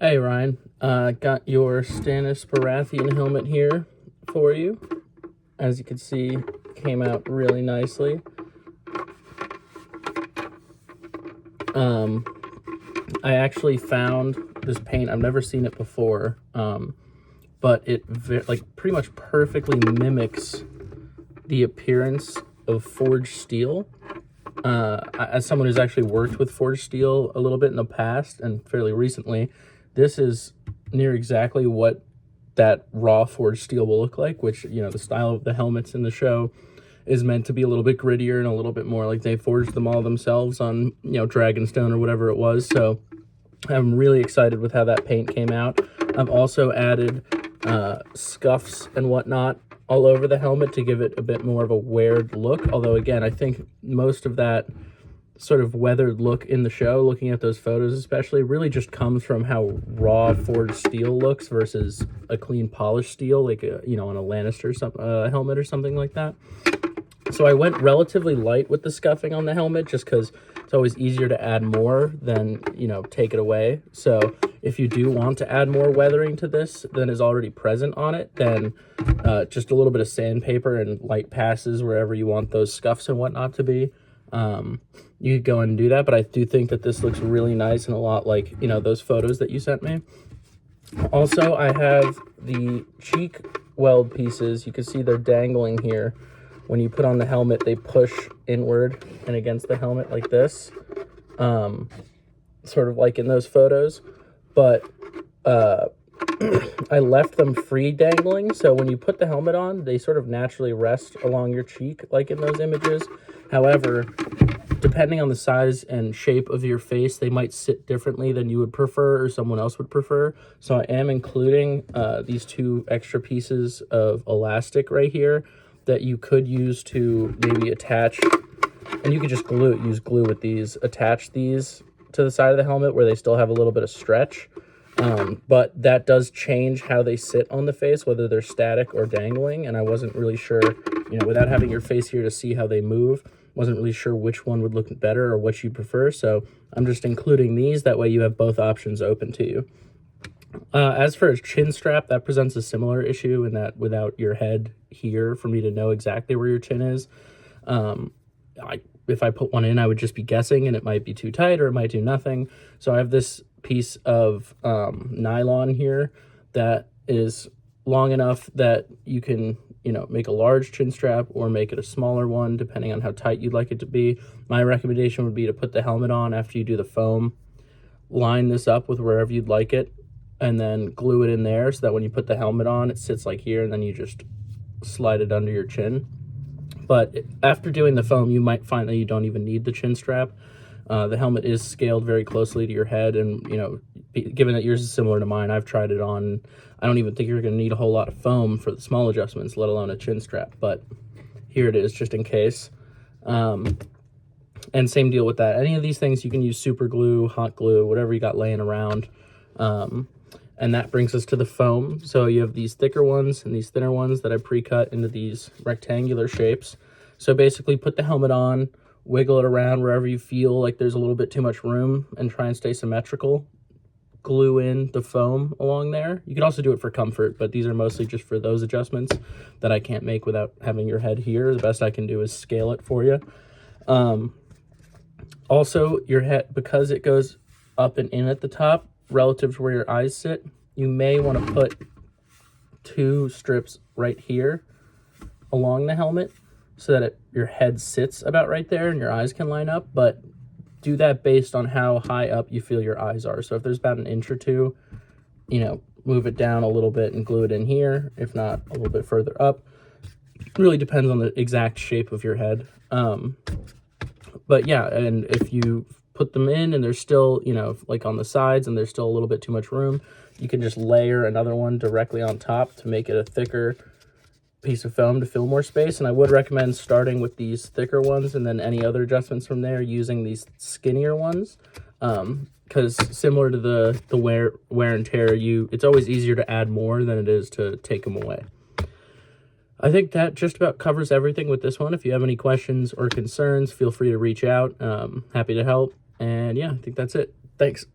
Hey Ryan, got your Stannis Baratheon helmet here for you. As you can see, came out really nicely. I actually found this paint. I've never seen it before, but it pretty much perfectly mimics the appearance of forged steel. As someone who's actually worked with forged steel a little bit in the past and fairly recently, this is near exactly what that raw forged steel will look like, which, you know, the style of the helmets in the show is meant to be a little bit grittier and a little bit more like they forged them all themselves on, you know, Dragonstone or whatever it was. So I'm really excited with how that paint came out. I've also added scuffs and whatnot all over the helmet to give it a bit more of a weared look. Although, again, I think most of that sort of weathered look in the show, looking at those photos especially, really just comes from how raw forged steel looks versus a clean polished steel, like a, you know, on a Lannister helmet or something like that. So I went relatively light with the scuffing on the helmet just because it's always easier to add more than, you know, take it away. So if you do want to add more weathering to this than is already present on it, then just a little bit of sandpaper and light passes wherever you want those scuffs and whatnot to be. You could go and do that, but I do think that this looks really nice and a lot like, you know, those photos that you sent me. Also, I have the cheek weld pieces. You can see they're dangling here. When you put on the helmet, they push inward and against the helmet like this, sort of like in those photos. But I left them free dangling, so when you put the helmet on, they sort of naturally rest along your cheek like in those images. However, depending on the size and shape of your face, they might sit differently than you would prefer or someone else would prefer. So I am including these two extra pieces of elastic right here that you could use to maybe attach, and you could just use glue with these, attach these to the side of the helmet where they still have a little bit of stretch. But that does change how they sit on the face, whether they're static or dangling, and I wasn't really sure, you know, without having your face here to see how they move, wasn't really sure which one would look better or what you prefer, so I'm just including these, that way you have both options open to you. As for a chin strap, that presents a similar issue in that without your head here for me to know exactly where your chin is, if I put one in, I would just be guessing and it might be too tight or it might do nothing. So I have this piece of nylon here that is long enough that you can, you know, make a large chin strap or make it a smaller one depending on how tight you'd like it to be. My recommendation would be to put the helmet on after you do the foam, line this up with wherever you'd like it, and then glue it in there so that when you put the helmet on, it sits like here, and then you just slide it under your chin. But after doing the foam, you might find that you don't even need the chin strap. The helmet is scaled very closely to your head, and, you know, given that yours is similar to mine, I've tried it on. I don't even think you're going to need a whole lot of foam for the small adjustments, let alone a chin strap, but here it is just in case. And same deal with that. Any of these things, you can use super glue, hot glue, whatever you got laying around. And that brings us to the foam. So you have these thicker ones and these thinner ones that I pre-cut into these rectangular shapes. So basically put the helmet on, wiggle it around wherever you feel like there's a little bit too much room, and try and stay symmetrical. Glue in the foam along there. You can also do it for comfort, but these are mostly just for those adjustments that I can't make without having your head here. The best I can do is scale it for you. Also, your head, because it goes up and in at the top relative to where your eyes sit, you may want to put two strips right here along the helmet so that your head sits about right there and your eyes can line up, but do that based on how high up you feel your eyes are. So if there's about an inch or two, you know, move it down a little bit and glue it in here. If not, a little bit further up. It really depends on the exact shape of your head. But yeah, and if you put them in and there's still, you know, like on the sides and there's still a little bit too much room, you can just layer another one directly on top to make it a thicker piece of foam to fill more space. And I would recommend starting with these thicker ones and then any other adjustments from there using these skinnier ones, because similar to the wear and tear, it's always easier to add more than it is to take them away. I think that just about covers everything with this one. If you have any questions or concerns, feel free to reach out. Happy to help. And yeah, I think that's it. Thanks.